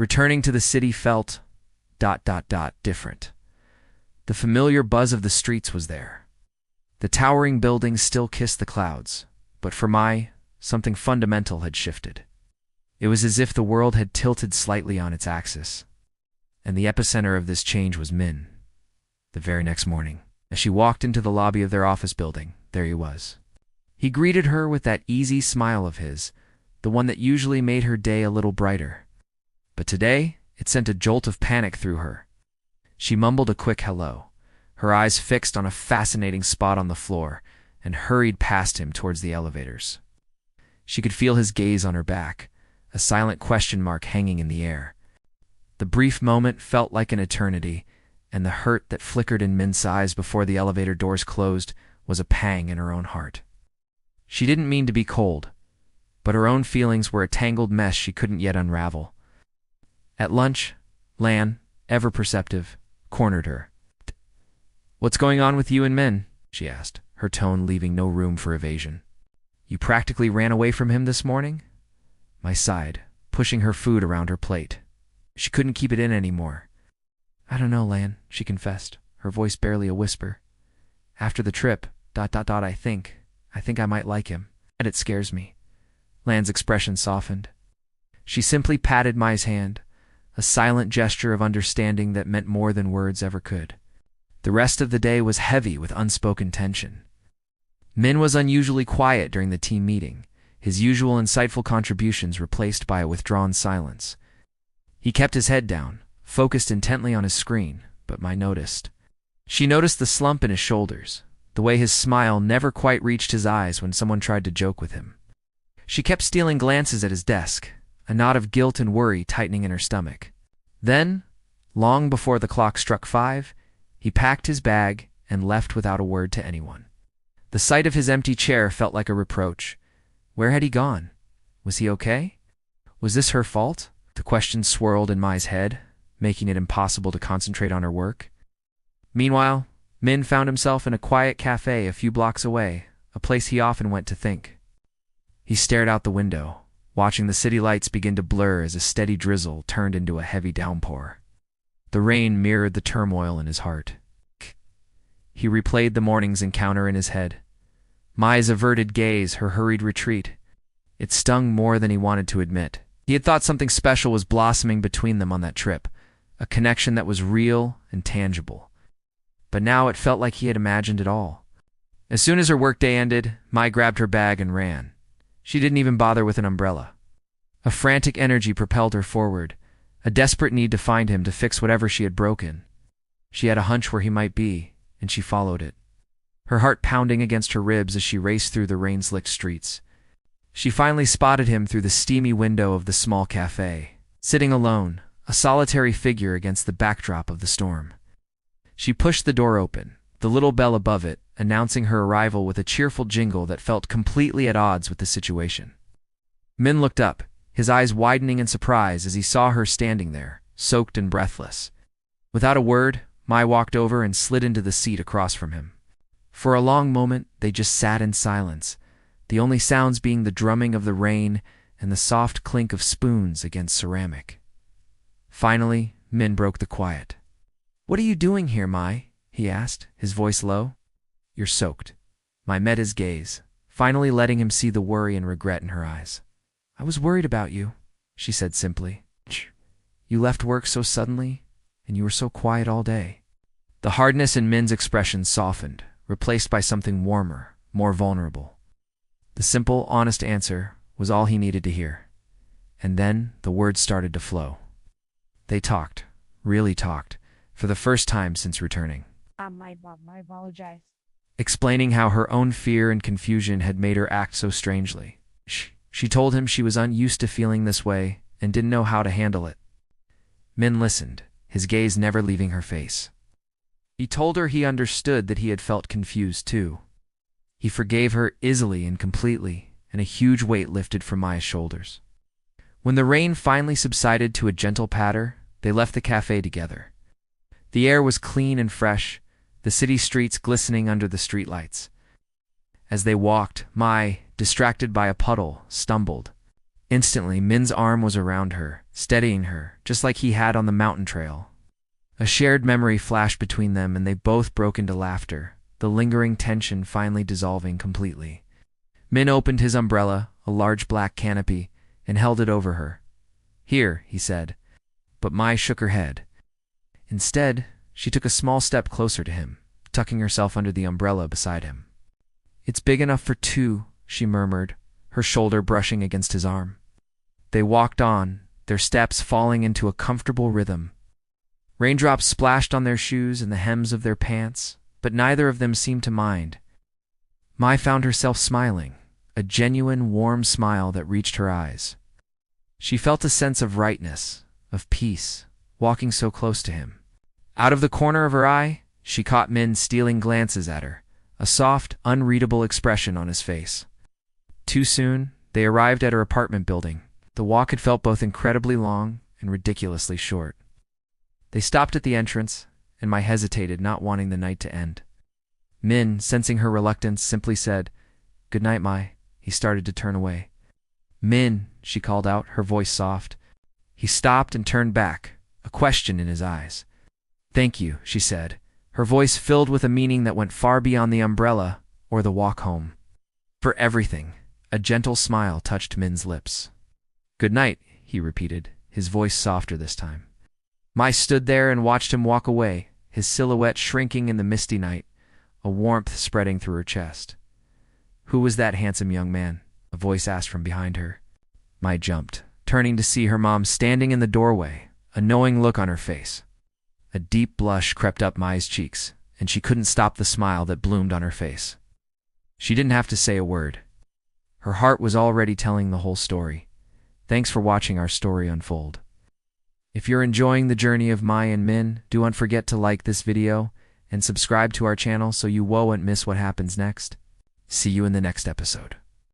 Returning to the city felt ... different. The familiar buzz of the streets was there. The towering buildings still kissed the clouds, but for Mai, something fundamental had shifted. It was as if the world had tilted slightly on its axis. And the epicenter of this change was Min. The very next morning, as she walked into the lobby of their office building, there he was. He greeted her with that easy smile of his, the one that usually made her day a little brighter. But today, it sent a jolt of panic through her. She mumbled a quick hello, her eyes fixed on a fascinating spot on the floor, and hurried past him towards the elevators. She could feel his gaze on her back, a silent question mark hanging in the air. The brief moment felt like an eternity, and the hurt that flickered in Min's eyes before the elevator doors closed was a pang in her own heart. She didn't mean to be cold, but her own feelings were a tangled mess she couldn't yet unravel. At lunch, Lan, ever perceptive, cornered her. "What's going on with you and Min?" she asked, her tone leaving no room for evasion. "You practically ran away from him this morning?" Mai sighed, pushing her food around her plate. She couldn't keep it in anymore. "I don't know, Lan," she confessed, her voice barely a whisper. "After the trip, I think I might like him, and it scares me." Lan's expression softened. She simply patted Mai's hand, a silent gesture of understanding that meant more than words ever could. The rest of the day was heavy with unspoken tension. Min was unusually quiet during the team meeting, his usual insightful contributions replaced by a withdrawn silence. He kept his head down, focused intently on his screen, but Mai noticed. She noticed the slump in his shoulders, the way his smile never quite reached his eyes when someone tried to joke with him. She kept stealing glances at his desk, a knot of guilt and worry tightening in her stomach. Then, long before the clock struck 5, he packed his bag and left without a word to anyone. The sight of his empty chair felt like a reproach. Where had he gone? Was he okay? Was this her fault? The question swirled in Mai's head, making it impossible to concentrate on her work. Meanwhile, Min found himself in a quiet cafe a few blocks away, a place he often went to think. He stared out the window, watching the city lights begin to blur as a steady drizzle turned into a heavy downpour. The rain mirrored the turmoil in his heart. He replayed the morning's encounter in his head. Mai's averted gaze, her hurried retreat. It stung more than he wanted to admit. He had thought something special was blossoming between them on that trip, a connection that was real and tangible. But now it felt like he had imagined it all. As soon as her workday ended, Mai grabbed her bag and ran. She didn't even bother with an umbrella. A frantic energy propelled her forward, a desperate need to find him to fix whatever she had broken. She had a hunch where he might be, and she followed it, her heart pounding against her ribs as she raced through the rain-slicked streets. She finally spotted him through the steamy window of the small cafe, sitting alone, a solitary figure against the backdrop of the storm. She pushed the door open, the little bell above it announcing her arrival with a cheerful jingle that felt completely at odds with the situation. Min looked up, his eyes widening in surprise as he saw her standing there, soaked and breathless. Without a word, Mai walked over and slid into the seat across from him. For a long moment, they just sat in silence, the only sounds being the drumming of the rain and the soft clink of spoons against ceramic. Finally, Min broke the quiet. "What are you doing here, Mai?" he asked, his voice low. "You're soaked." Mai met his gaze, finally letting him see the worry and regret in her eyes. "I was worried about you," she said simply. "You left work so suddenly, and you were so quiet all day." The hardness in Min's expression softened, replaced by something warmer, more vulnerable. The simple, honest answer was all he needed to hear. And then the words started to flow. They talked, really talked, for the first time since returning. I apologize. Explaining how her own fear and confusion had made her act so strangely. She told him she was unused to feeling this way and didn't know how to handle it. Min listened, his gaze never leaving her face. He told her he understood that he had felt confused too. He forgave her easily and completely, and a huge weight lifted from Mai's shoulders. When the rain finally subsided to a gentle patter, they left the cafe together. The air was clean and fresh, the city streets glistening under the streetlights. As they walked, Mai, distracted by a puddle, stumbled. Instantly, Min's arm was around her, steadying her, just like he had on the mountain trail. A shared memory flashed between them, and they both broke into laughter, the lingering tension finally dissolving completely. Min opened his umbrella, a large black canopy, and held it over her. "Here," he said, but Mai shook her head. Instead, she took a small step closer to him, tucking herself under the umbrella beside him. "It's big enough for two," she murmured, her shoulder brushing against his arm. They walked on, their steps falling into a comfortable rhythm. Raindrops splashed on their shoes and the hems of their pants, but neither of them seemed to mind. Mai found herself smiling, a genuine, warm smile that reached her eyes. She felt a sense of rightness, of peace, walking so close to him. Out of the corner of her eye, she caught Min stealing glances at her, a soft, unreadable expression on his face. Too soon, they arrived at her apartment building. The walk had felt both incredibly long and ridiculously short. They stopped at the entrance, and Mai hesitated, not wanting the night to end. Min, sensing her reluctance, simply said, "Good night, Mai." He started to turn away. "Min," she called out, her voice soft. He stopped and turned back, a question in his eyes. "Thank you," she said, her voice filled with a meaning that went far beyond the umbrella or the walk home. "For everything." A gentle smile touched Min's lips. "Good night," he repeated, his voice softer this time. Mai stood there and watched him walk away, his silhouette shrinking in the misty night, a warmth spreading through her chest. "Who was that handsome young man?" a voice asked from behind her. Mai jumped, turning to see her mom standing in the doorway, a knowing look on her face. A deep blush crept up Mai's cheeks, and she couldn't stop the smile that bloomed on her face. She didn't have to say a word. Her heart was already telling the whole story. Thanks for watching our story unfold. If you're enjoying the journey of Mai and Min, don't forget to like this video and subscribe to our channel so you won't miss what happens next. See you in the next episode.